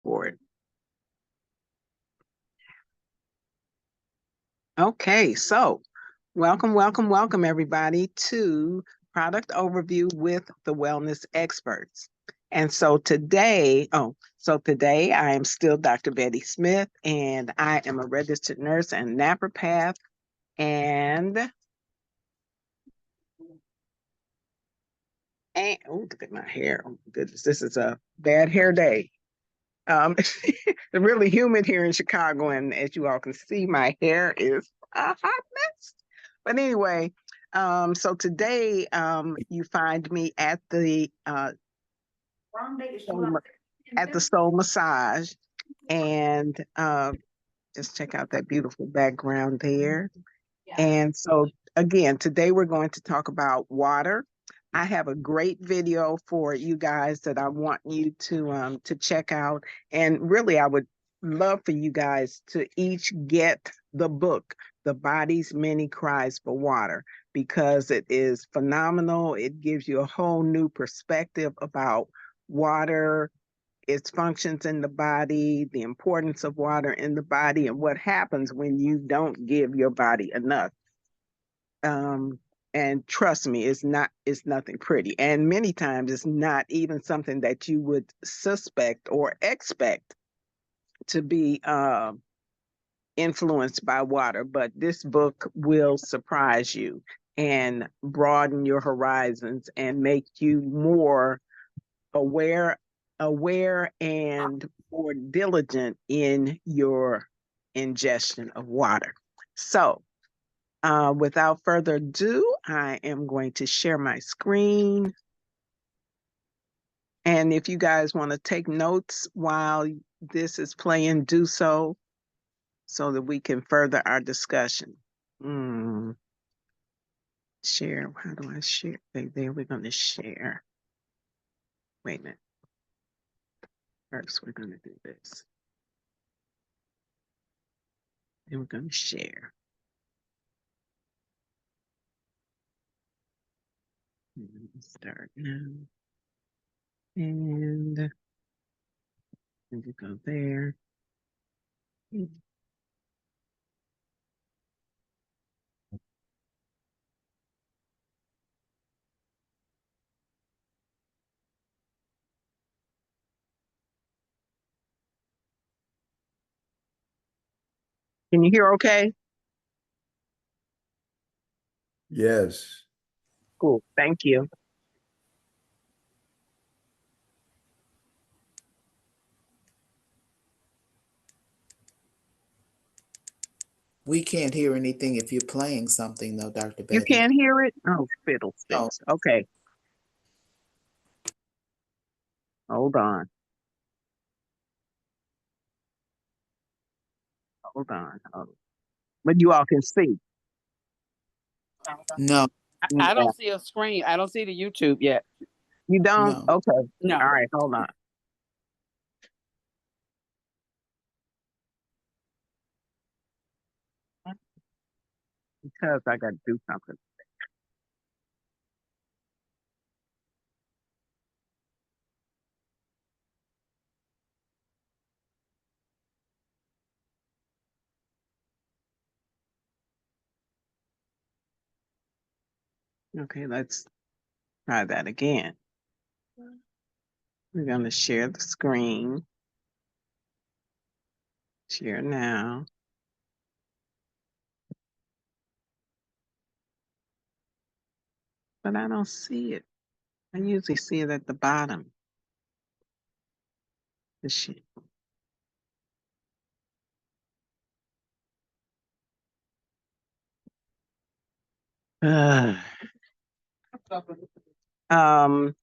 Board. Okay, so welcome everybody to Product Overview with the Wellness Experts. And today I am still Dr. Betty Smith, and I am a registered nurse and naturopath. And oh, look at my hair. Oh, my goodness, this is a bad hair day. It's really humid here in Chicago, and as you all can see, my hair is a hot mess. But anyway, so today you find me at the Soul Massage, and just check out that beautiful background there. And so again, today we're going to talk about water. I have a great video for you guys that I want you to check out. And really, I would love for you guys to each get the book, The Body's Many Cries for Water, because it is phenomenal. It gives you a whole new perspective about water, its functions in the body, the importance of water in the body, and what happens when you don't give your body enough. Um, and trust me, it's nothing pretty. And many times it's not even something that you would suspect or expect to be influenced by water. But this book will surprise you and broaden your horizons and make you more aware and more diligent in your ingestion of water. So without further ado, I am going to share my screen. And if you guys want to take notes while this is playing, do so that we can further our discussion. Share, how do I share? There, we're going to share. Wait a minute. First, we're going to do this. Then we're going to share. Start now. And we go there. Can you hear okay? Yes. Cool. Thank you. We can't hear anything if you're playing something, though, Dr. You Betty. can't hear it? Oh, fiddlesticks. Oh. Okay. Hold on. Hold on. But you all can see. No. I don't see a screen. I don't see the YouTube yet. You don't? No. Okay. No. All right. Hold on. Because I got to do something. Okay, let's try that again. We're going to share the screen. Share now. But I don't see it. I usually see it at the bottom. The shit.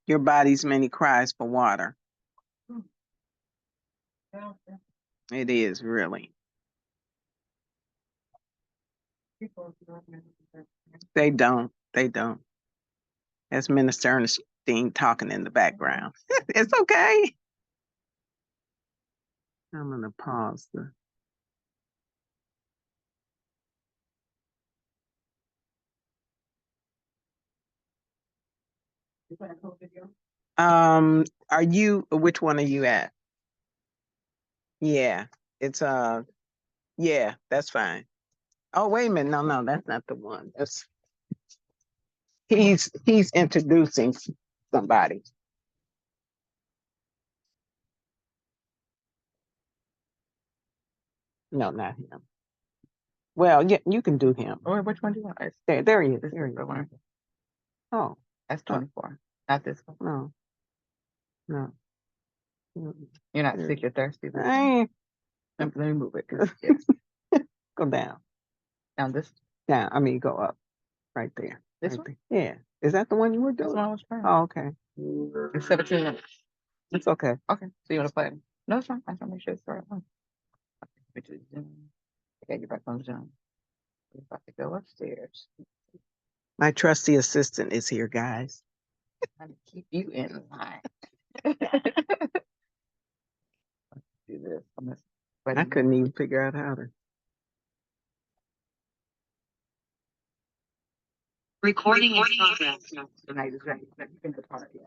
Your body's many cries for water. It is really. They don't. They don't. That's Minister Ernestine talking in the background. It's okay. I'm gonna pause the. Are you? Which one are you at? Yeah, it's yeah, that's fine. Oh, wait a minute. No, that's not the one. That's he's introducing somebody. No, not him. Well, yeah, you can do him. Or which one do you want? There he is. This There is he the is. one. Oh, That's 24. Not this one. no, no. You're not Yeah. sick, you're thirsty. This one. Hey, Let me move it. 'Cause, yes. go down. Now this Down. I mean, go up. Right there. This right one? there. Yeah. Is that the one you were This doing? one I was playing. Oh, okay. It's 17 minutes. It's okay. Okay. So you want to play? No, it's fine. I just want to make sure it's the right one. Which is Zoom. Okay, you're back on Zoom. We're about to go upstairs. My trusty assistant is here, guys. I'm gonna keep you in line. Do this. I couldn't even figure out how to. Recording in progress. So now you're ready. You can go part, yeah.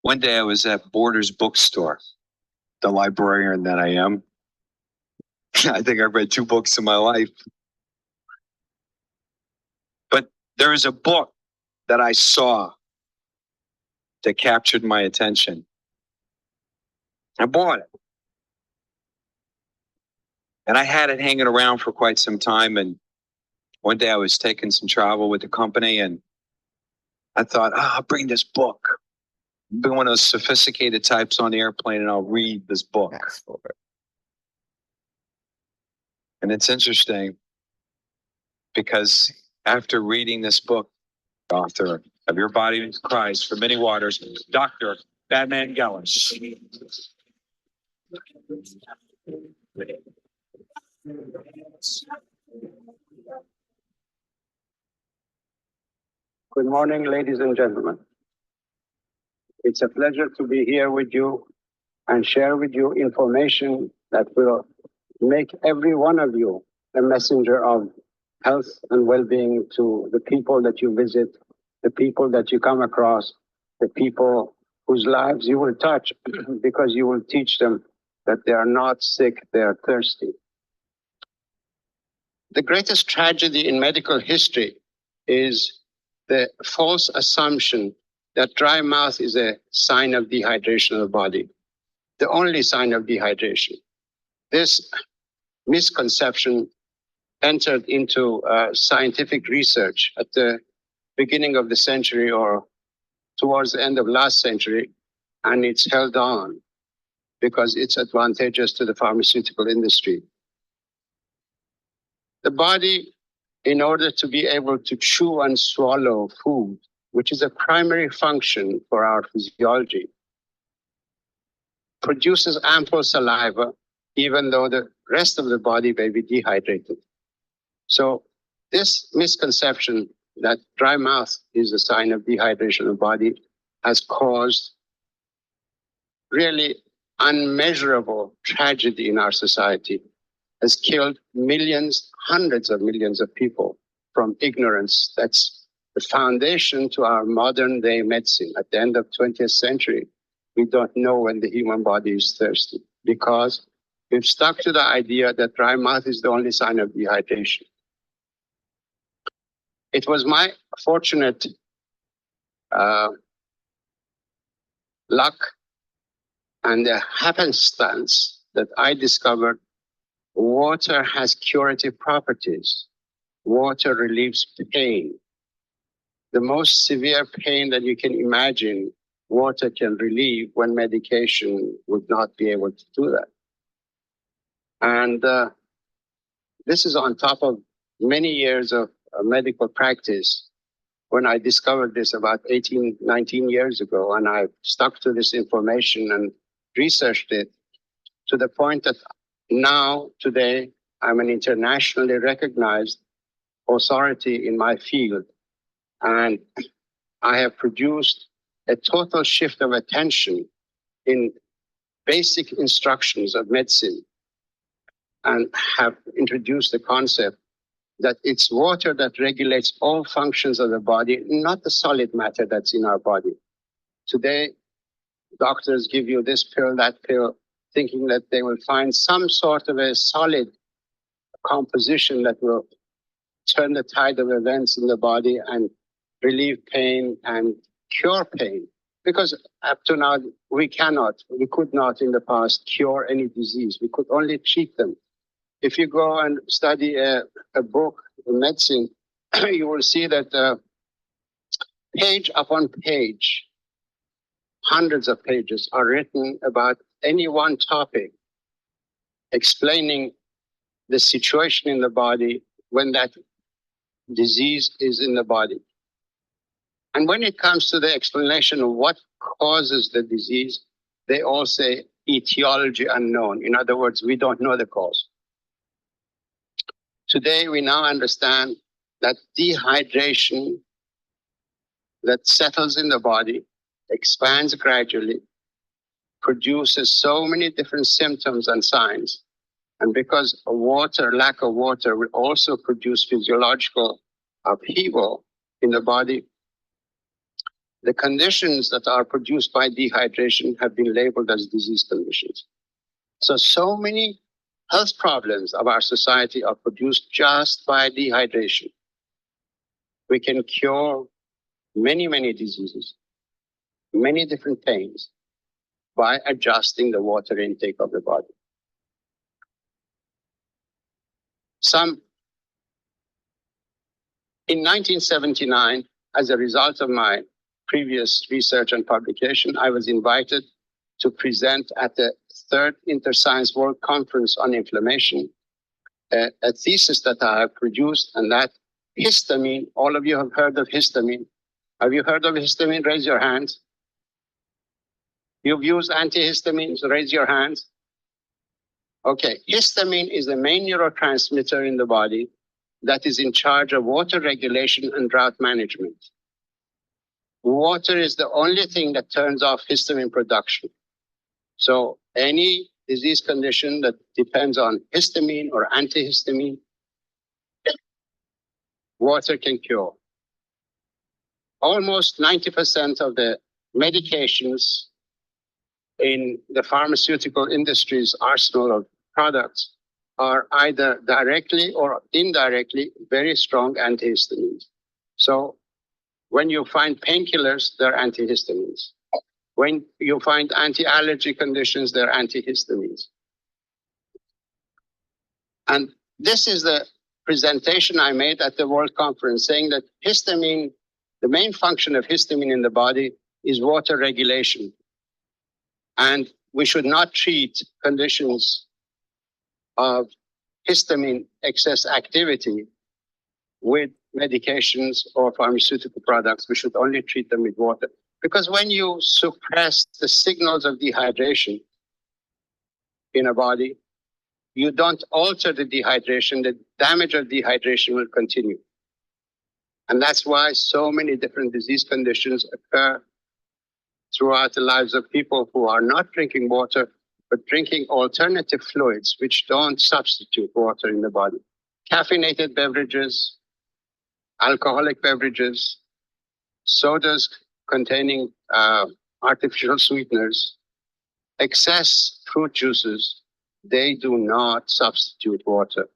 One day I was at Borders Bookstore, the librarian that I am. I think I read 2 books in my life. But there is a book that I saw that captured my attention. I bought it. And I had it hanging around for quite some time. And one day I was taking some travel with the company and I thought, I'll bring this book. I'll be one of those sophisticated types on the airplane and I'll read this book. Fast forward. And it's interesting because after reading this book, author of Your Body Cries for Many Waters, Dr. Batman Gellish. Good morning, ladies and gentlemen. It's a pleasure to be here with you and share with you information that will make every one of you a messenger of health and well-being to the people that you visit, the people that you come across, the people whose lives you will touch because you will teach them that they are not sick, they are thirsty. The greatest tragedy in medical history is the false assumption that dry mouth is a sign of dehydration of the body, the only sign of dehydration. This misconception entered into scientific research at the beginning of the century or towards the end of last century, and it's held on because it's advantageous to the pharmaceutical industry. The body, in order to be able to chew and swallow food, which is a primary function for our physiology, produces ample saliva, even though the rest of the body may be dehydrated. So this misconception that dry mouth is a sign of dehydration of the body has caused really unmeasurable tragedy in our society, has killed millions, hundreds of millions of people from ignorance. That's the foundation to our modern day medicine. At the end of 20th century, we don't know when the human body is thirsty because we've stuck to the idea that dry mouth is the only sign of dehydration. It was my fortunate luck and the happenstance that I discovered water has curative properties. Water relieves pain. The most severe pain that you can imagine water can relieve when medication would not be able to do that. And this is on top of many years of medical practice. When I discovered this about 18, 19 years ago, and I stuck to this information and researched it to the point that now, today, I'm an internationally recognized authority in my field. And I have produced a total shift of attention in basic instructions of medicine and have introduced the concept that it's water that regulates all functions of the body, not the solid matter that's in our body. Today, doctors give you this pill, that pill, thinking that they will find some sort of a solid composition that will turn the tide of events in the body and relieve pain and cure pain. Because up to now, we could not in the past cure any disease. We could only treat them. If you go and study a book in medicine, you will see that page upon page, hundreds of pages are written about any one topic, explaining the situation in the body when that disease is in the body. And when it comes to the explanation of what causes the disease, they all say etiology unknown. In other words, we don't know the cause. Today, we now understand that dehydration that settles in the body, expands gradually, produces so many different symptoms and signs. And because lack of water will also produce physiological upheaval in the body, the conditions that are produced by dehydration have been labeled as disease conditions. So many health problems of our society are produced just by dehydration. We can cure many, many diseases, many different pains by adjusting the water intake of the body. In 1979, as a result of my previous research and publication, I was invited to present at the third InterScience World Conference on Inflammation, a thesis that I have produced, and that histamine, all of you have heard of histamine. Have you heard of histamine? Raise your hands. You've used antihistamines, raise your hands. Okay, histamine is the main neurotransmitter in the body that is in charge of water regulation and drought management. Water is the only thing that turns off histamine production. So any disease condition that depends on histamine or antihistamine, water can cure. Almost 90% of the medications in the pharmaceutical industry's arsenal of products are either directly or indirectly very strong antihistamines. So when you find painkillers, they're antihistamines. When you find anti-allergy conditions, they're antihistamines. And this is the presentation I made at the World Conference, saying that histamine, the main function of histamine in the body is water regulation. And we should not treat conditions of histamine excess activity with medications or pharmaceutical products. We should only treat them with water. Because when you suppress the signals of dehydration in a body, you don't alter the dehydration, the damage of dehydration will continue. And that's why so many different disease conditions occur throughout the lives of people who are not drinking water, but drinking alternative fluids which don't substitute water in the body. Caffeinated beverages, alcoholic beverages, sodas containing artificial sweeteners, excess fruit juices, they do not substitute water.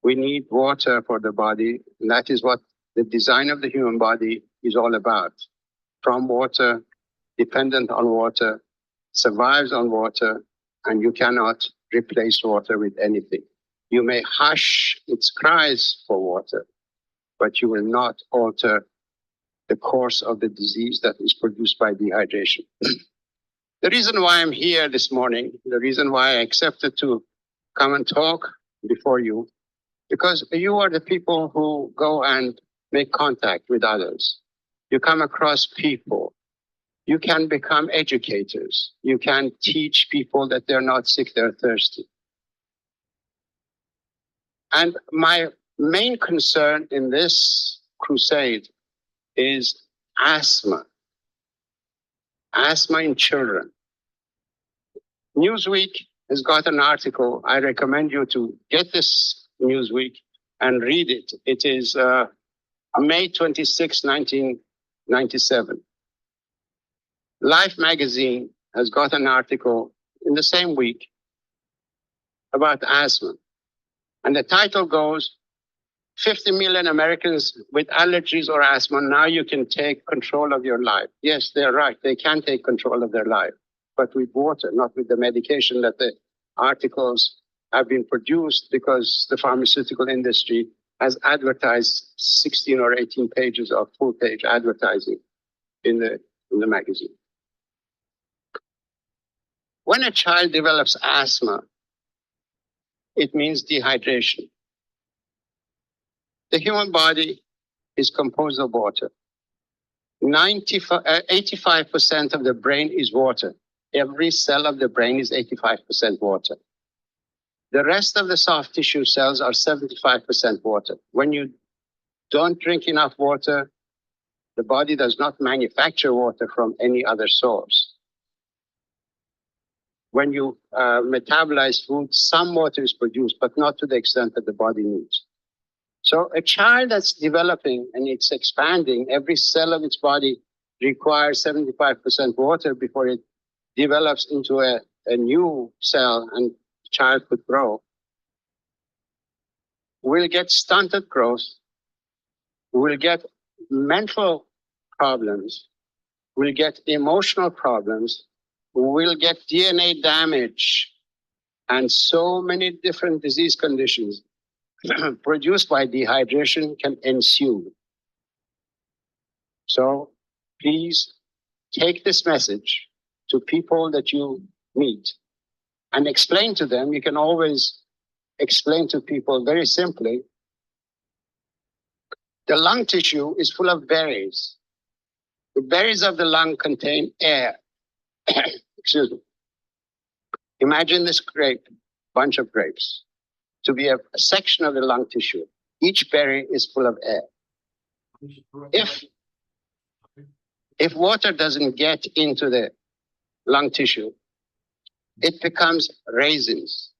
We need water for the body, and that is what the design of the human body is all about. From water, dependent on water, survives on water, and you cannot replace water with anything. You may hush its cries for water, but you will not alter the course of the disease that is produced by dehydration. The reason why I'm here this morning, the reason why I accepted to come and talk before you, because you are the people who go and make contact with others. You come across people. You can become educators. You can teach people that they're not sick, they're thirsty. And my main concern in this crusade is asthma. Asthma in children. Newsweek has got an article. I recommend you to get this Newsweek and read it. It is May 26, 1997. Life magazine has got an article in the same week about asthma. And the title goes, 50 million Americans with allergies or asthma, now you can take control of your life. Yes, they're right. They can take control of their life, but with water, not with the medication that the articles have been produced because the pharmaceutical industry has advertised 16 or 18 pages of full-page advertising in the magazine. When a child develops asthma, it means dehydration. The human body is composed of water. 85% of the brain is water. Every cell of the brain is 85% water. The rest of the soft tissue cells are 75% water. When you don't drink enough water, the body does not manufacture water from any other source. When you metabolize food, some water is produced, but not to the extent that the body needs. So a child that's developing and it's expanding, every cell of its body requires 75% water before it develops into a new cell and the child could grow. We'll get stunted growth. We'll get mental problems. We'll get emotional problems. We'll get DNA damage and so many different disease conditions produced by dehydration can ensue. So please take this message to people that you meet and explain to them. You can always explain to people very simply. The lung tissue is full of berries. The berries of the lung contain air. Excuse me. Imagine this grape, bunch of grapes, to be a section of the lung tissue. Each berry is full of air. If water doesn't get into the lung tissue, it becomes raisins.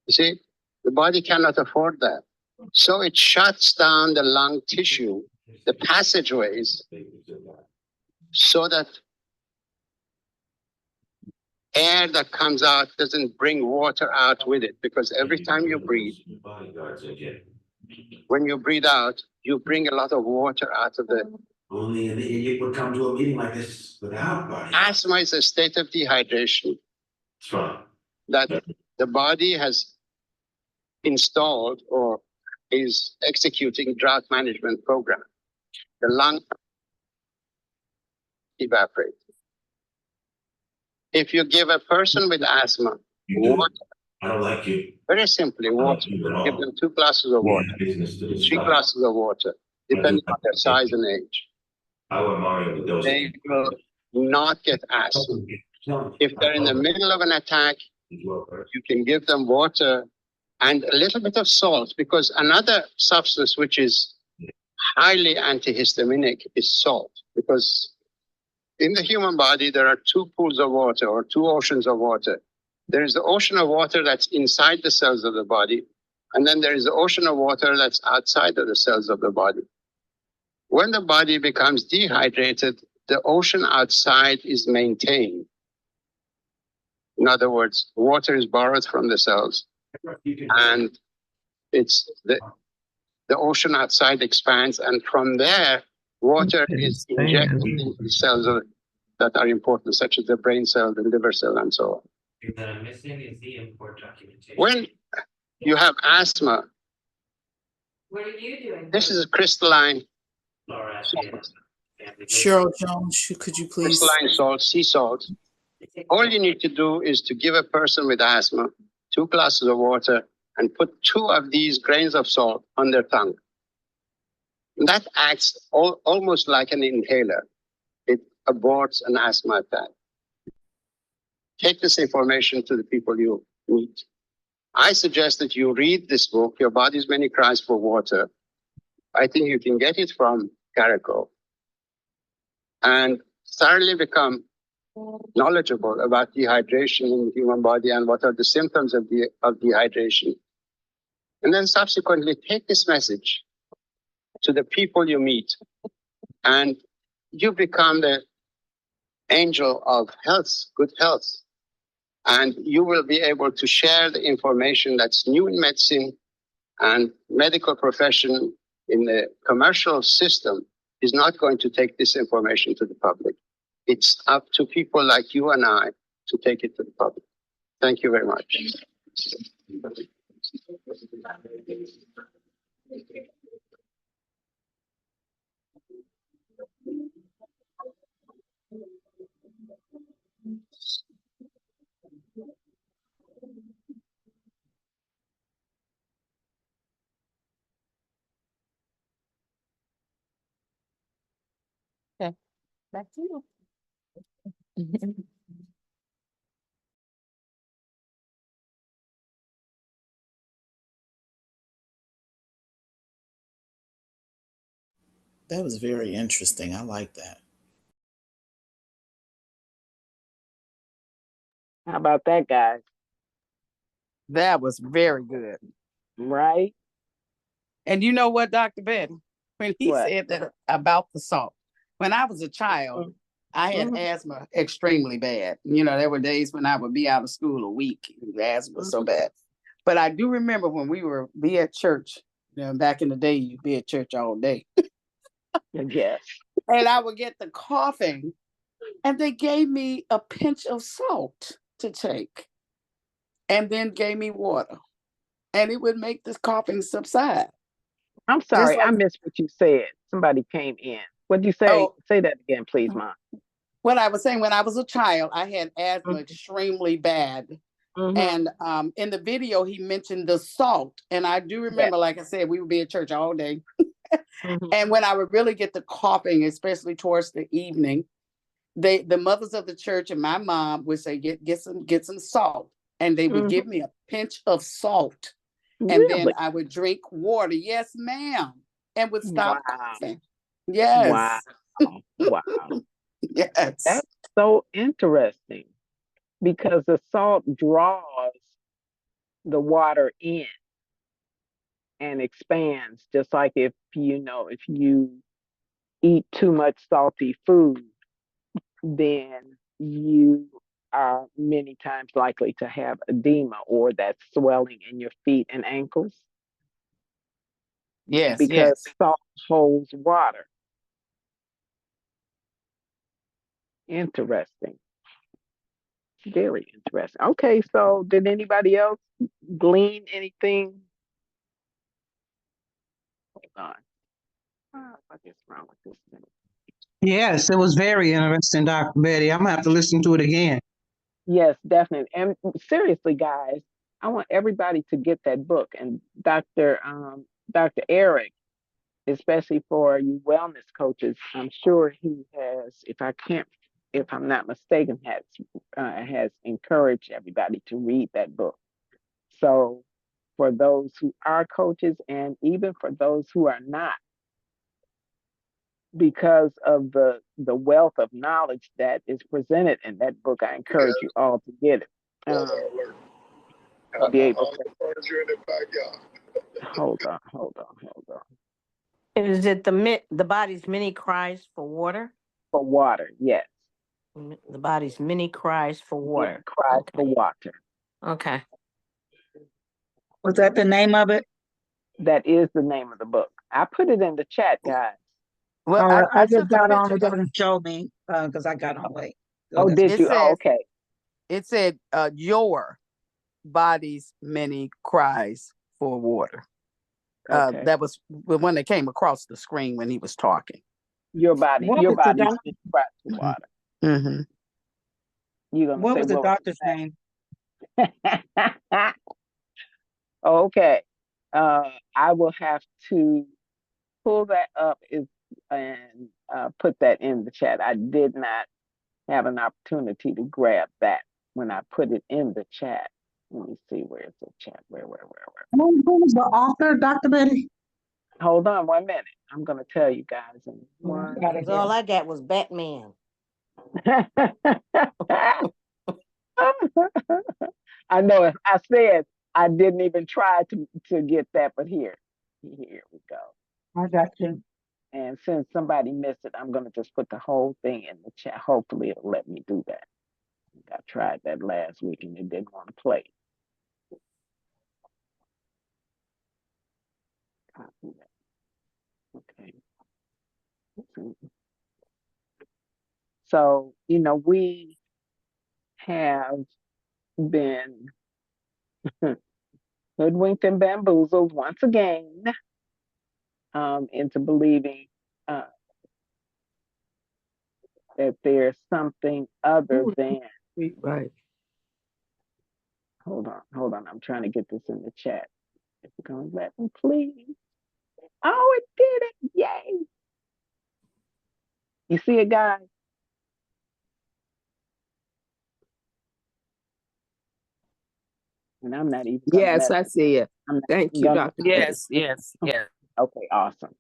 You see, the body cannot afford that. So it shuts down the lung tissue, the passageways, so that air that comes out doesn't bring water out with it, because every time you breathe, when you breathe out, you bring a lot of water out of the... Only you would come to a meeting like this without body. Asthma is a state of dehydration That's right. that the body has installed or is executing drought management program. The lung evaporates. If you give a person with asthma You do. water, I don't like you. very simply, I don't water, like you at all. give them 2 glasses of We water, have business to 3 discuss. glasses of water, depending on their size and age. I want Mario with those. They will not get asthma. If they're in the middle of an attack, you can give them water and a little bit of salt, because another substance which is highly antihistaminic is salt. Because in the human body, there are 2 pools of water or 2 oceans of water. There is the ocean of water that's inside the cells of the body, and then there is the ocean of water that's outside of the cells of the body. When the body becomes dehydrated, the ocean outside is maintained. In other words, water is borrowed from the cells, and it's the ocean outside expands, and from there, water is injected into the cells that are important, such as the brain cell, the liver cell, and so on. That I'm missing is the import documentation. When you have asthma, What are you doing? this is crystalline Salt, Cheryl Jones, could you please? crystalline salt, sea salt. All you need to do is to give a person with asthma 2 glasses of water and put 2 of these grains of salt on their tongue. That acts almost like an inhaler. It aborts an asthma attack. Take this information to the people you meet. I suggest that you read this book, Your Body's Many Cries for Water. I think you can get it from Caraco and thoroughly become knowledgeable about dehydration in the human body and what are the symptoms of dehydration. And then subsequently take this message to the people you meet, and you become the angel of health, good health. And you will be able to share the information that's new in medicine and medical profession in the commercial system is not going to take this information to the public. It's up to people like you and I to take it to the public. Thank you very much. Back to you. That was very interesting. I like that. How about that, guys? That was very good. Right? And you know what, Dr. Betty? When he What? said that about the salt, when I was a child, I had asthma extremely bad. You know, there were days when I would be out of school a week. The asthma was so bad. But I do remember when we were be at church, you know, back in the day, you'd be at church all day. Yes. And I would get the coughing, and they gave me a pinch of salt to take, and then gave me water, and it would make this coughing subside. I'm sorry, I like- missed what you said. Somebody came in. What'd you say? Oh. Say that again, please, Mom. What I was saying, when I was a child, I had asthma extremely bad. And in the video, he mentioned the salt. And I do remember, like I said, we would be at church all day. And when I would really get the coughing, especially towards the evening, the mothers of the church and my mom would say, get some salt. And they would give me a pinch of salt. And then Really? I would drink water. Yes, ma'am. And would stop Wow. coughing. Yes. Wow. Wow. Yes. That's so interesting because the salt draws the water in and expands, just like if you eat too much salty food, then you are many times likely to have edema or that swelling in your feet and ankles Yes. because Yes. salt holds water. Interesting. Very interesting. Okay, so did anybody else glean anything? Hold on. What is wrong with this thing? Yes, it was very interesting, Dr. Betty. I'm gonna have to listen to it again. Yes, definitely. And seriously, guys, I want everybody to get that book. And Dr. Eric, especially for you wellness coaches, I'm sure he has, if I'm not mistaken, has encouraged everybody to read that book. So for those who are coaches and even for those who are not, because of the wealth of knowledge that is presented in that book, I encourage you all to get it. Be able to. Hold on. Is it the body's many cries for water? For water, yes. The body's many cries for water. Cries for water. Okay. Was that the name of it? That is the name of the book. I put it in the chat, guys. Well, I took just a got on. It picture of- doesn't show me because I got on late. Oh, did It you? Oh, says- okay. It said, your body's many cries for water. Okay. That was the one that came across the screen when he was talking. Your body, What your was the body doc- describes the water. Mm-hmm. You're gonna What say was the what doctor's name? Okay. I will have to pull that up and put that in the chat. I did not have an opportunity to grab that when I put it in the chat. Let me see, where's the chat? Where? Who was the author, Dr. Betty? Hold on 1 minute. I'm gonna tell you guys in one. Cause all I got was Batman. I know I said I didn't even try to get that, but here we go. I got you. And since somebody missed it, I'm gonna just put the whole thing in the chat. Hopefully it'll let me do that. I tried that last week and it didn't want to play. Copy that. Okay. So, we have been hoodwinked and bamboozled once again into believing that there's something other than. Right. Hold on. I'm trying to get this in the chat. It's gonna let me, please. Oh, it did it! Yay! You see it, guys? And I'm not even gonna Yes, mess I it. see it. I'm not Thank even you, gonna. Dr. Betty. Yes. Okay, awesome.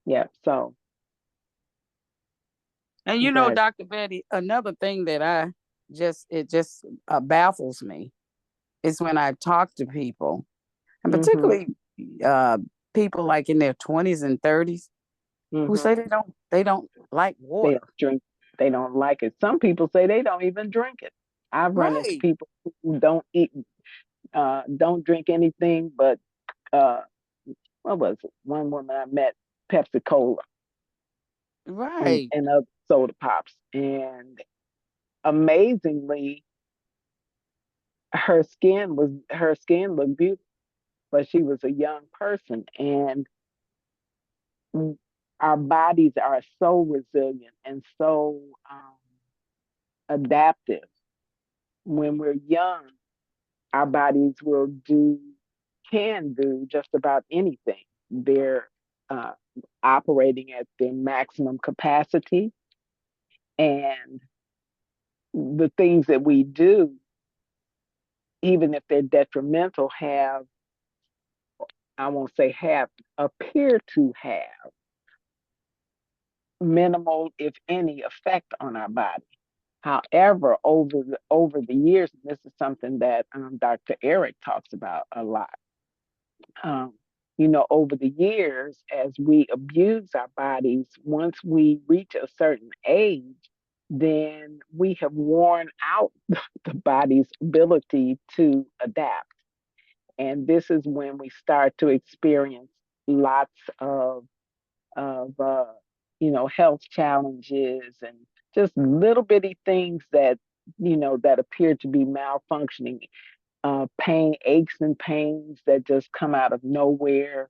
Yeah, so And you you know, guys. Dr. Betty, another thing that it just baffles me is when I talk to people, and Mhm, particularly people like in their 20s and 30s who mhm. say they don't like They water. don't drink. They don't like it. Some people say they don't even drink it. I've run into Right. people who don't eat, don't drink anything but what was it? One woman I met, Pepsi Cola Right. and other soda pops, and amazingly, her skin looked beautiful, but she was a young person, and our bodies are so resilient and so adaptive. When we're young, our bodies can do just about anything. They're uh, operating at their maximum capacity, and the things that we do, even if they're detrimental, I won't say appear to have minimal, if any, effect on our body. However, over the years, and this is something that Dr. Eric talks about a lot. Over the years, as we abuse our bodies, once we reach a certain age, then we have worn out the body's ability to adapt. And this is when we start to experience lots of health challenges and just little bitty things that appear to be malfunctioning, pain, aches and pains that just come out of nowhere,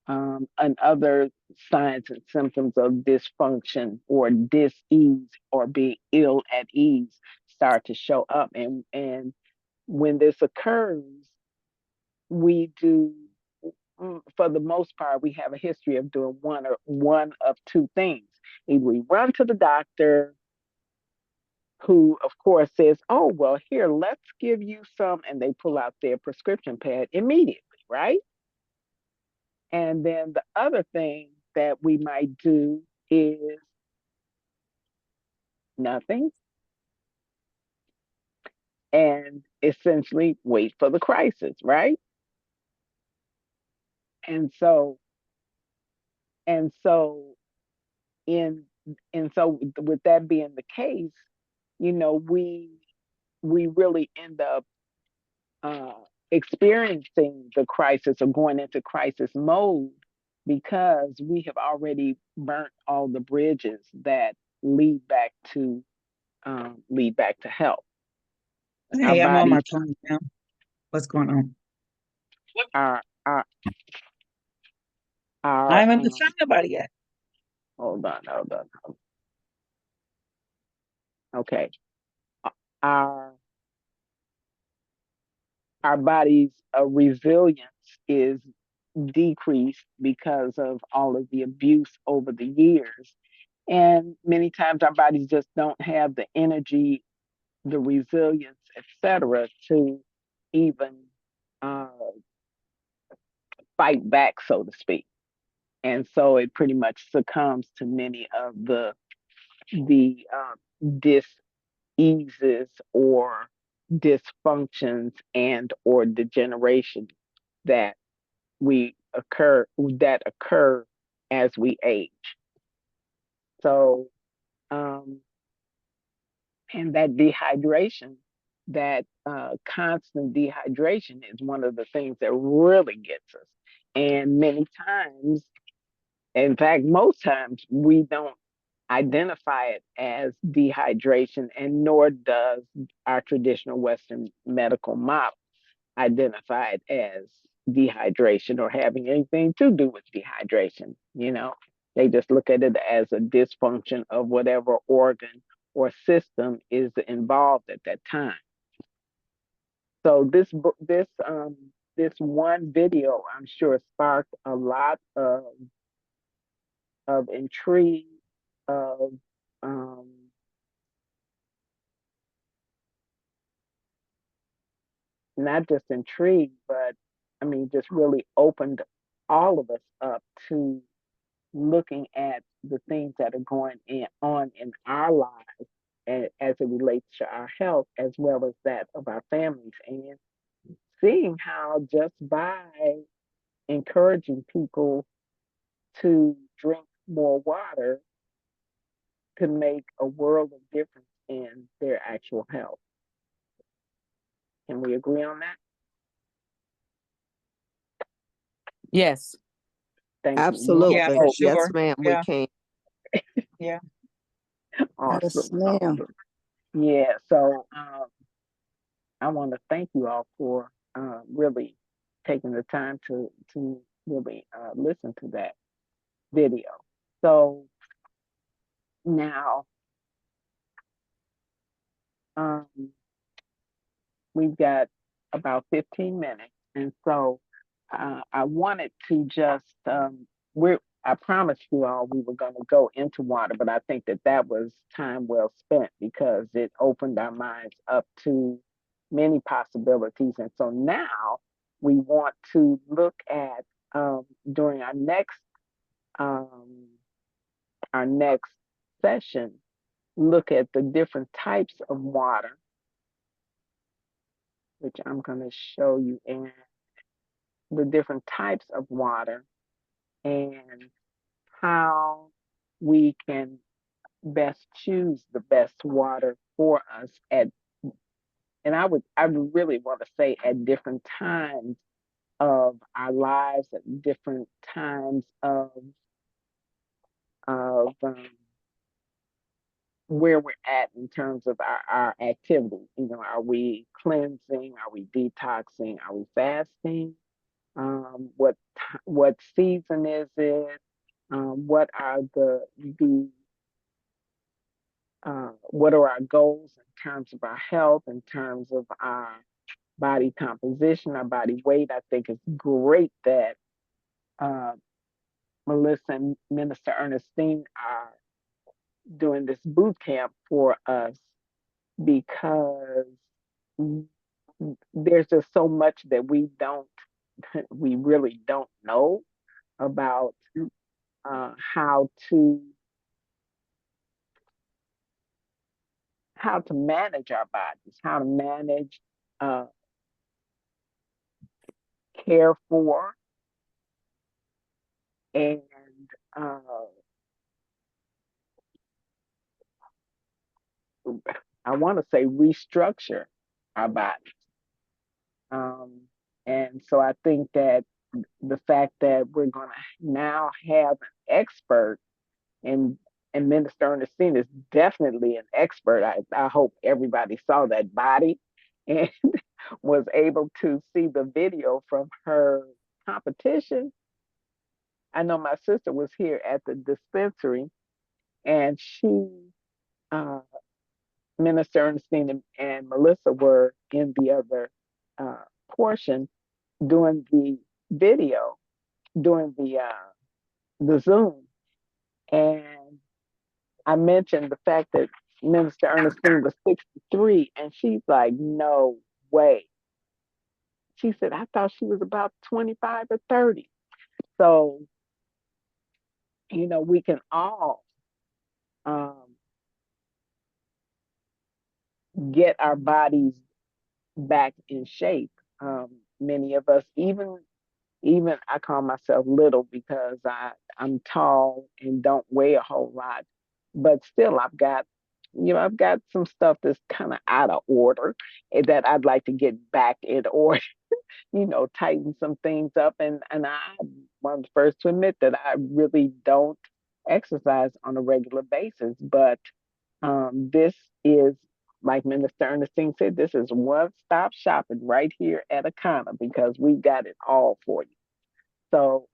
and other signs and symptoms of dysfunction or dis-ease or being ill at ease start to show up. And when this occurs, we do, for the most part, we have a history of doing one of two things. Either we run to the doctor, who of course says, oh, well, here, let's give you some, and they pull out their prescription pad immediately, right? And then the other thing that we might do is nothing, and essentially wait for the crisis, right? And so and so in and so with that being the case, we really end up uh, experiencing the crisis or going into crisis mode because we have already burnt all the bridges that lead back to health. Our Hey, I'm on my bodies phone now. What's going on? are Our, I haven't found nobody yet. hold on. Okay. Uh, Our our body's resilience is decreased because of all of the abuse over the years. And many times our bodies just don't have the energy, the resilience, etc., to even uh, fight back, so to speak. And so it pretty much succumbs to many of the diseases or dysfunctions and or degeneration that occur as we age. So and that dehydration, that constant dehydration is one of the things that really gets us. And many times, in fact, most times, we don't identify it as dehydration, and nor does our traditional Western medical model identify it as dehydration or having anything to do with dehydration. You know, they just look at it as a dysfunction of whatever organ or system is involved at that time. So this one video, I'm sure, sparked a lot of intrigue, of not just intrigue, but I mean, just really opened all of us up to looking at the things that are on in our lives as it relates to our health as well as that of our families, and seeing how just by encouraging people to drink more water could make a world of difference in their actual health. Can we agree on that? Yes. Thank you. Absolutely. Yeah, for Yes, sure. ma'am, we Yeah. can. Yeah. Awesome. ma'am. Awesome. Yeah. So I want to thank you all for really taking the time to really listen to that video. So now we've got about 15 minutes, and so I wanted to just I promised you all we were going to go into water, but I think that was time well spent because it opened our minds up to many possibilities. And so now we want to look at during our next session, look at the different types of water, which I'm going to show you in the different types of water and how we can best choose the best water for us and I would really want to say at different times of our lives, at different times of where we're at in terms of our activity. You know, are we cleansing? Are we detoxing? Are we fasting? What season is it? What are what are our goals in terms of our health, in terms of our body composition, our body weight? I think it's great that Melissa and Minister Ernestine are doing this boot camp for us because there's just so much that we really don't know about how to manage our bodies, how to manage, care for, and I want to say restructure our bodies. And so I think that the fact that we're going to now have an expert, and Minister Ernestine is definitely an expert. I hope everybody saw that body and was able to see the video from her competition. I know my sister was here at the dispensary, and she, uh, Minister Ernestine and Melissa were in the other uh, portion doing the video, doing the Zoom, and I mentioned the fact that Minister Ernestine was 63, and she's like, "No way." She said, "I thought she was about 25 or 30." So, we can all um, get our bodies back in shape. Many of us, even I call myself little because I'm tall and don't weigh a whole lot, but still I've got some stuff that's kind of out of order that I'd like to get back in order. Tighten some things up, and I'm one of the first to admit that I really don't exercise on a regular basis, but this is, like Minister Ernestine said, this is one-stop shopping right here at Akana because we've got it all for you. So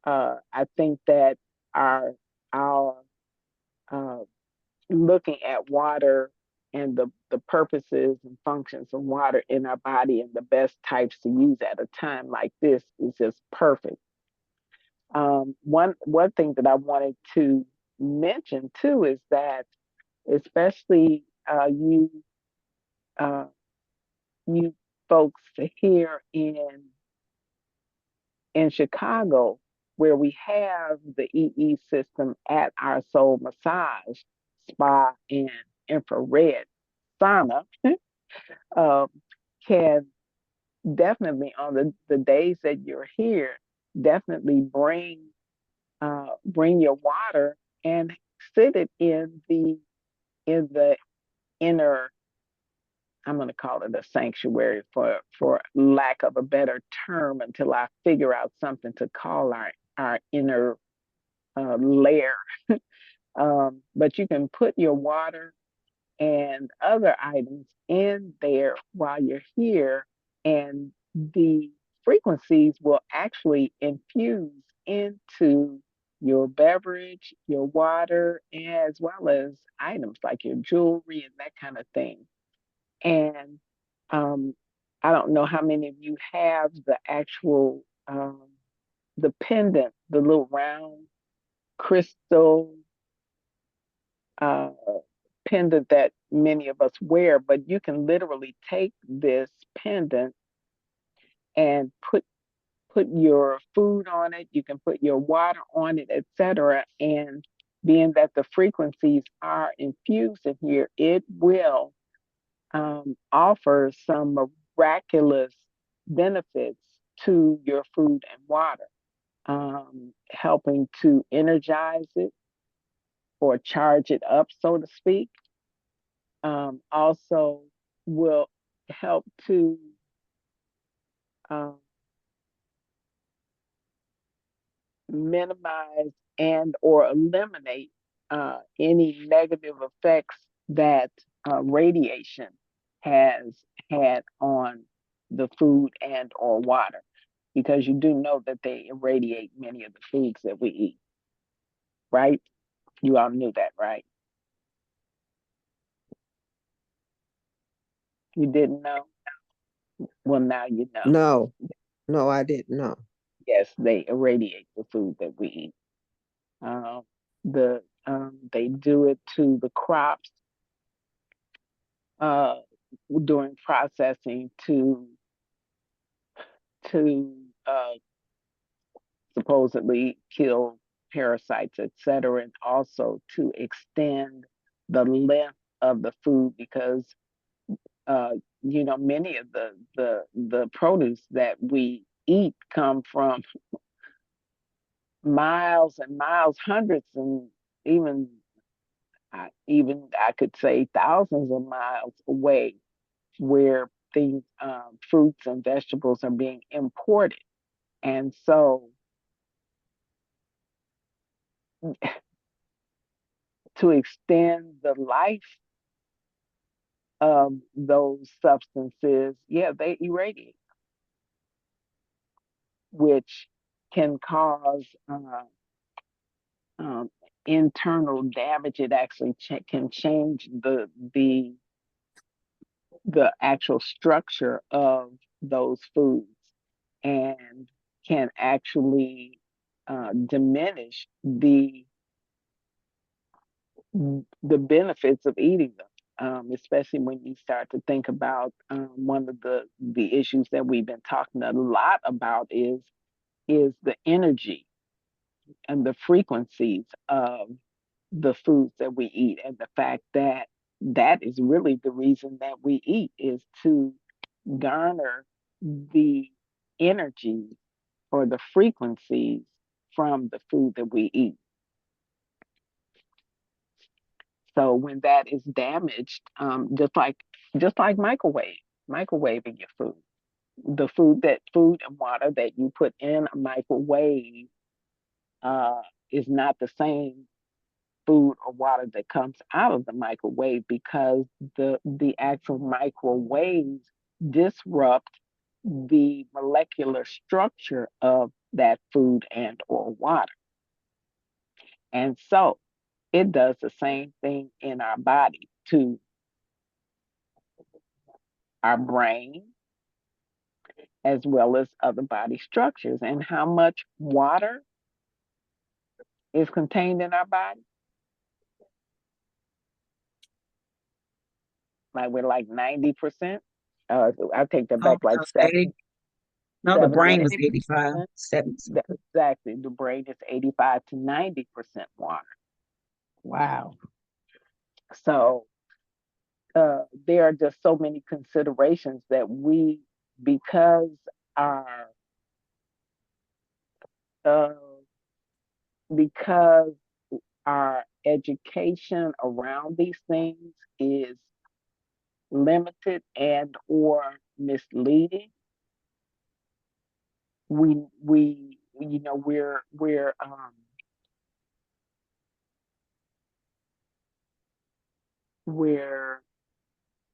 I think that our uh, looking at water and the purposes and functions of water in our body and the best types to use at a time like this is just perfect. One thing that I wanted to mention too is that especially uh, you folks here in Chicago, where we have the EE system at our Soul Massage Spa and infrared sauna, um, can definitely on the days that you're here, definitely bring your water and sit it in the inner, I'm going to call it a sanctuary for lack of a better term until I figure out something to call our inner lair. But you can put your water and other items in there while you're here, and the frequencies will actually infuse into your beverage, your water, as well as items like your jewelry and that kind of thing. And um, I don't know how many of you have the actual the pendant, the little round crystal uh, pendant that many of us wear, but you can literally take this pendant and put your food on it. You can put your water on it, etc. And being that the frequencies are infused in here, it will offer some miraculous benefits to your food and water, helping to energize it or charge it up, so to speak. Also will help to um, minimize and or eliminate any negative effects that radiation has had on the food and or water, because you do know that they irradiate many of the foods that we eat, right? You all knew that, right? You didn't know? Well, now you know. No, no, I didn't know. Yes, they irradiate the food that we eat. They do it to the crops uh, during processing to supposedly kill parasites, etc., and also to extend the length of the food because uh, many of the produce that we eat come from miles and miles, hundreds, and even I could say thousands of miles away, where these fruits and vegetables are being imported. And so to extend the life of those substances, yeah, they irradiate, which can cause um, internal damage. It actually can change the actual structure of those foods and can actually diminish the benefits of eating them. Especially when you start to think about one of the issues that we've been talking a lot about is the energy and the frequencies of the foods that we eat, and the fact that that is really the reason that we eat, is to garner the energy or the frequencies from the food that we eat. So when that is damaged, just like microwaving your food, food and water that you put in a microwave is not the same food or water that comes out of the microwave, because the actual microwaves disrupt the molecular structure of that food and or water. And so it does the same thing in our body to our brain as well as other body structures. And how much water is contained in our body? Like we're like 90%. I take that back, like 70. No, the brain was 70%. 85. 70. Exactly. The brain is 85 to 90% water. Wow. So there are just so many considerations that because our uh, because our education around these things is limited and or misleading, we you know we're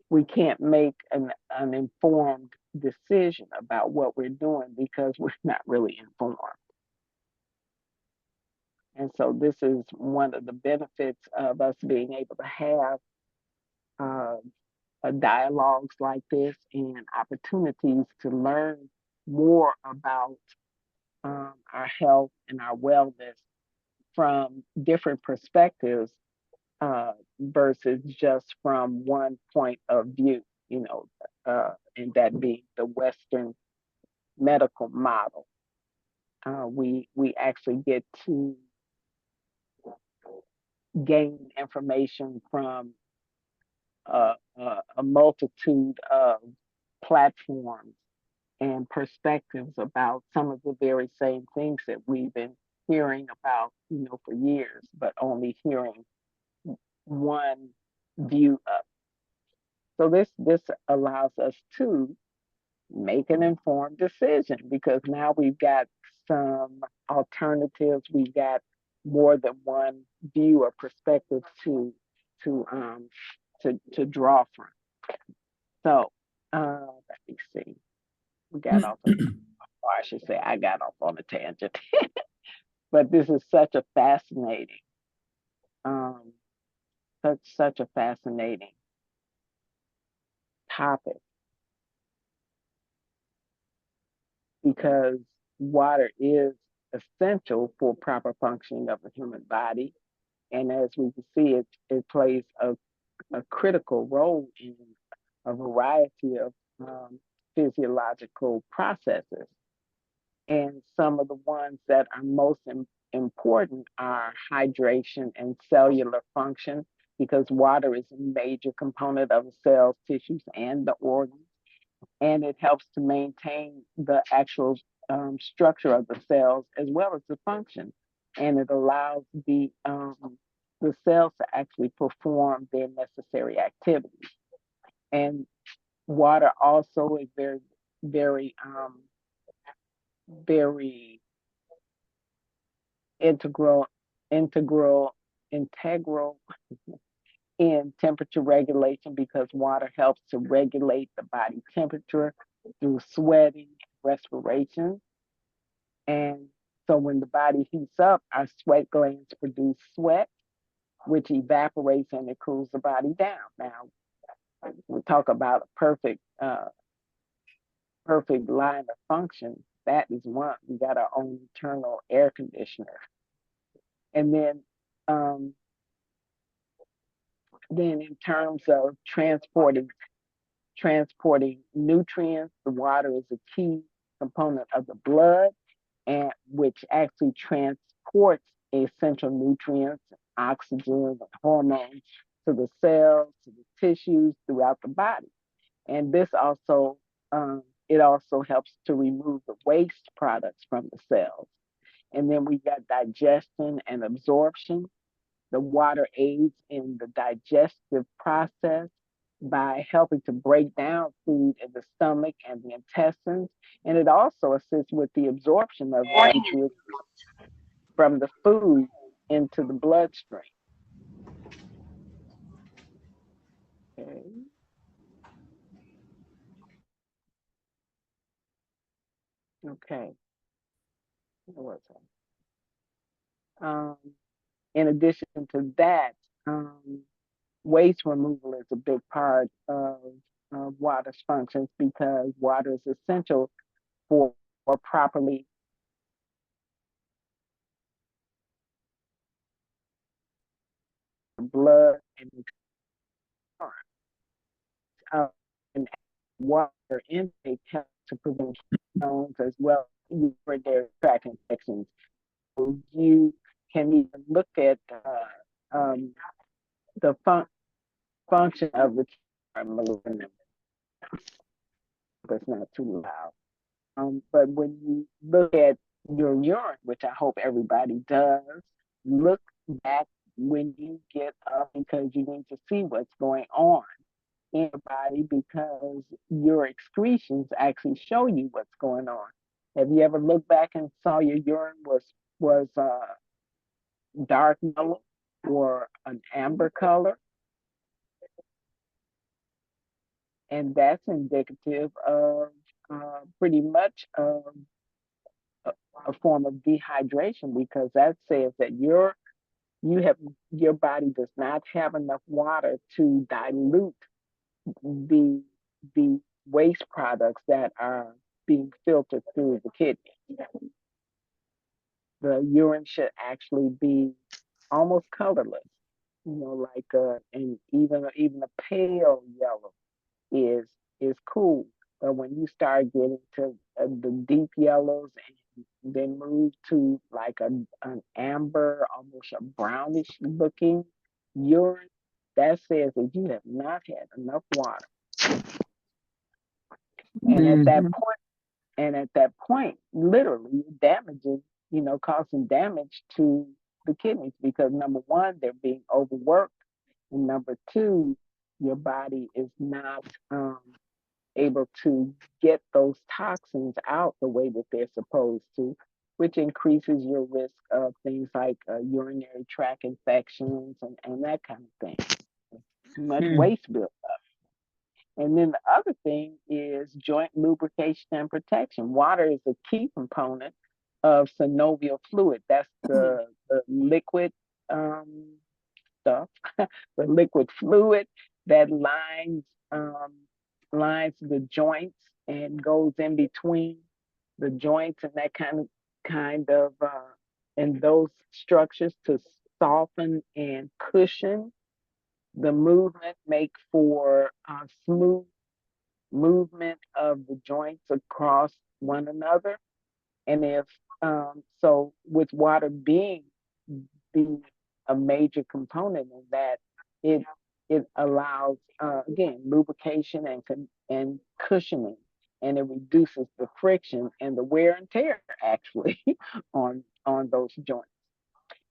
we can't make an informed decision about what we're doing because we're not really informed. And so this is one of the benefits of us being able to have dialogues like this and opportunities to learn more about our health and our wellness from different perspectives versus just from one point of view, and that being the Western medical model. We actually get to gain information from a multitude of platforms and perspectives about some of the very same things that we've been hearing about, for years, but only hearing one view of. So this allows us to make an informed decision, because now we've got some alternatives. We've got more than one view or perspective to draw from. So let me see. We got off, or I should say, I got off on a tangent. But this is such a fascinating, such a fascinating topic, because water is essential for proper functioning of the human body. And as we can see, it plays a critical role in a variety of physiological processes. And some of the ones that are most important are hydration and cellular function, because water is a major component of the cells, tissues, and the organs. And it helps to maintain the actual structure of the cells as well as the function. And it allows the cells to actually perform their necessary activities. And water also is very, very, very integral in temperature regulation, because water helps to regulate the body temperature through sweating, respiration. And So when the body heats up, our sweat glands produce sweat, which evaporates and it cools the body down. Now, we talk about a perfect line of function. That is one. We got our own internal air conditioner. And then in terms of transporting nutrients, the water is a key component of the blood, and which actually transports essential nutrients, oxygen, and hormones to the cells, to the tissues throughout the body. And this also it also helps to remove the waste products from the cells. And then we got digestion and absorption. The water aids in the digestive process by helping to break down food in the stomach and the intestines. And it also assists with the absorption of nutrients from the food into the bloodstream. Okay. Okay. Where was I? In addition to that, waste removal is a big part of water's functions because water is essential for properly blood and water intake helps to prevent stones as well as urinary tract infections. So you can even look at the function of the malignant. That's not too loud. But when you look at your urine, which I hope everybody does, look back when you get up because you need to see what's going on in your body because your excretions actually show you what's going on. Have you ever looked back and saw your urine was dark yellow or an amber color? And that's indicative of pretty much a form of dehydration because that says that your body does not have enough water to dilute the waste products that are being filtered through the kidney. The urine should actually be almost colorless, and even a pale yellow is cool. But when you start getting to the deep yellows and then move to like an amber, almost a brownish looking urine, that says that you have not had enough water. And at that point, literally damaging, causing damage to the kidneys because number one, they're being overworked. And number two, your body is not able to get those toxins out the way that they're supposed to, which increases your risk of things like urinary tract infections and that kind of thing. Too much waste buildup. And then the other thing is joint lubrication and protection. Water is a key component of synovial fluid. That's the liquid stuff, the liquid fluid that lines the joints and goes in between the joints and that kind of and those structures to soften and cushion the movement, make for smooth movement of the joints across one another. And if so, with water being a major component in that, it allows again lubrication and cushioning, and it reduces the friction and the wear and tear actually on those joints.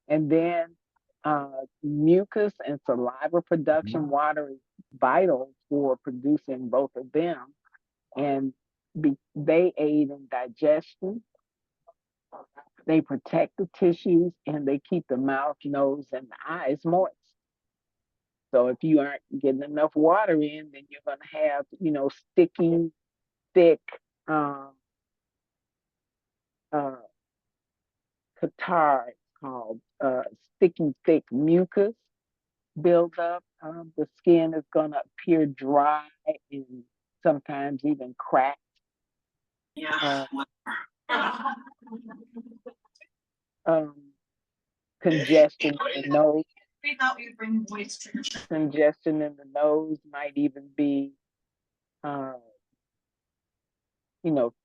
And then mucus and saliva production. Water is vital for producing both of them, and they aid in digestion. They protect the tissues and they keep the mouth, nose, and the eyes moist. So if you aren't getting enough water in, then you're going to have, sticky, thick catarrh, it's called sticky thick mucus builds up. The skin is going to appear dry and sometimes even cracked. Yeah. Congestion in the nose. We thought we'd bring voice trigger. Congestion in the nose might even be,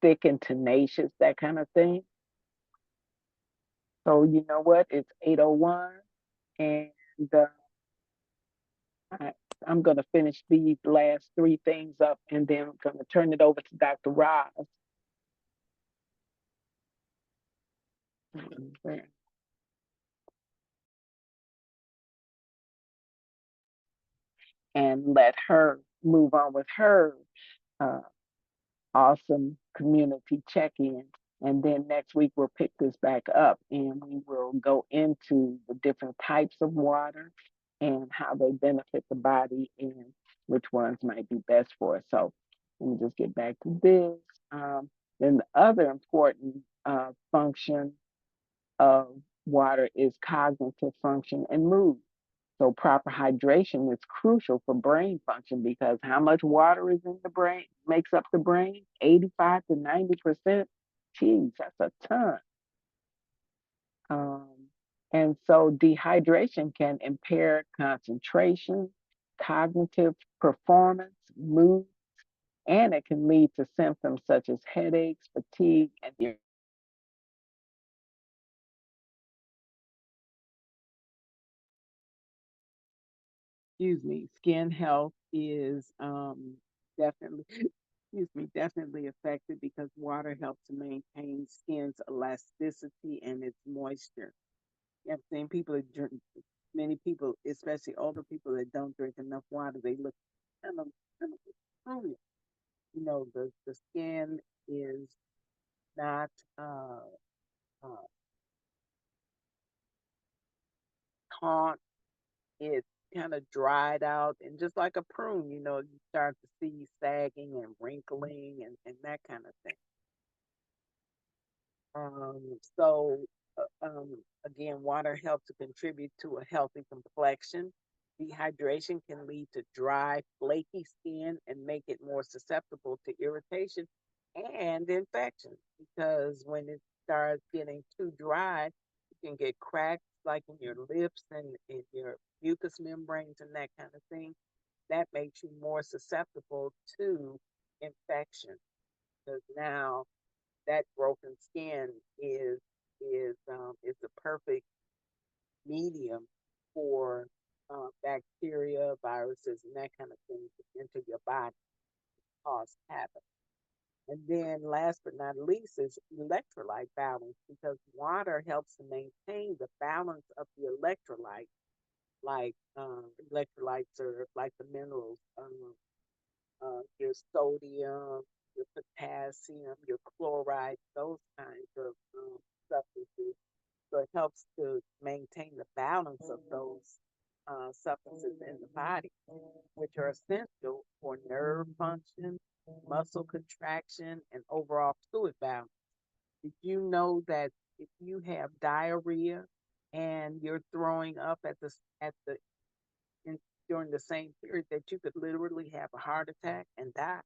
thick and tenacious, that kind of thing. So you know what? It's 8:01, and I'm going to finish these last three things up, and then I'm going to turn it over to Dr. Roz. And let her move on with her awesome community check-in. And then next week we'll pick this back up and we will go into the different types of water and how they benefit the body and which ones might be best for us. So let me just get back to this. Then the other important function of water is cognitive function and mood. So proper hydration is crucial for brain function because how much water is in the brain, makes up the brain? 85 to 90%. Geez, that's a ton. And so dehydration can impair concentration, cognitive performance, mood, and it can lead to symptoms such as headaches, fatigue, and skin health is definitely affected because water helps to maintain skin's elasticity and its moisture. I've seen many people, especially older people that don't drink enough water, they look kind of brilliant. The skin is not taut. It's kind of dried out, and just like a prune, you start to see sagging and wrinkling and that kind of thing. So again, water helps to contribute to a healthy complexion. Dehydration can lead to dry, flaky skin and make it more susceptible to irritation and infection because when it starts getting too dry, you can get cracks like in your lips and in your mucous membranes and that kind of thing. That makes you more susceptible to infection because now that broken skin is the perfect medium for bacteria, viruses, and that kind of thing to enter your body, cause havoc. And then last but not least is electrolyte balance because water helps to maintain the balance of the electrolyte. Like electrolytes are like the minerals, your sodium, your potassium, your chloride, those kinds of substances. So it helps to maintain the balance of those substances in the body, which are essential for nerve function, muscle contraction, and overall fluid balance. Did you know that if you have diarrhea and you're throwing up during the same period, that you could literally have a heart attack and die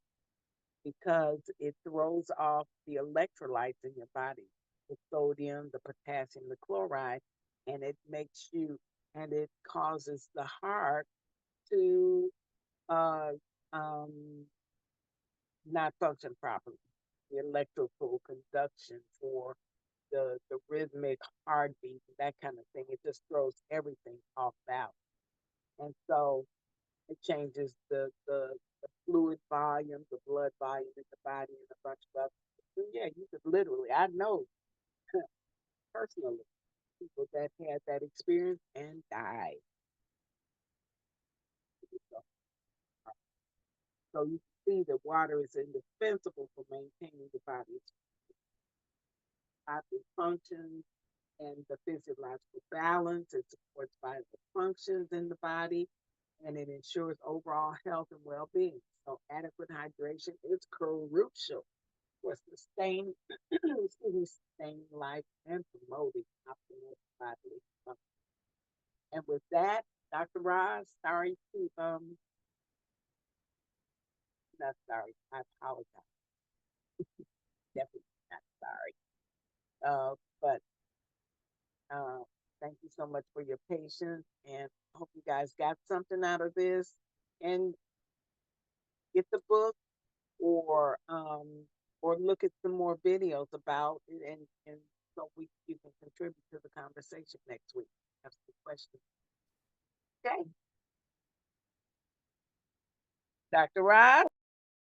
because it throws off the electrolytes in your body, the sodium, the potassium, the chloride, and it causes the heart to uh, not function properly. The electrical conduction for the rhythmic heartbeat, that kind of thing, it just throws everything off balance. And so it changes the fluid volume, the blood volume in the body, and a bunch of other things. So yeah, you could literally, I know personally people that had that experience and died. So you can see that water is indispensable for maintaining the body's bodily functions and the physiological balance. It supports vital functions in the body and it ensures overall health and well-being. So adequate hydration is crucial for sustaining, excuse me, sustaining life and promoting optimal bodily function. And with that, Dr. Roz, sorry to not sorry, I apologize. Definitely not sorry. But thank you so much for your patience, and I hope you guys got something out of this and get the book or look at some more videos about it, and so you can contribute to the conversation next week. Have some questions. Okay. Dr. Rob?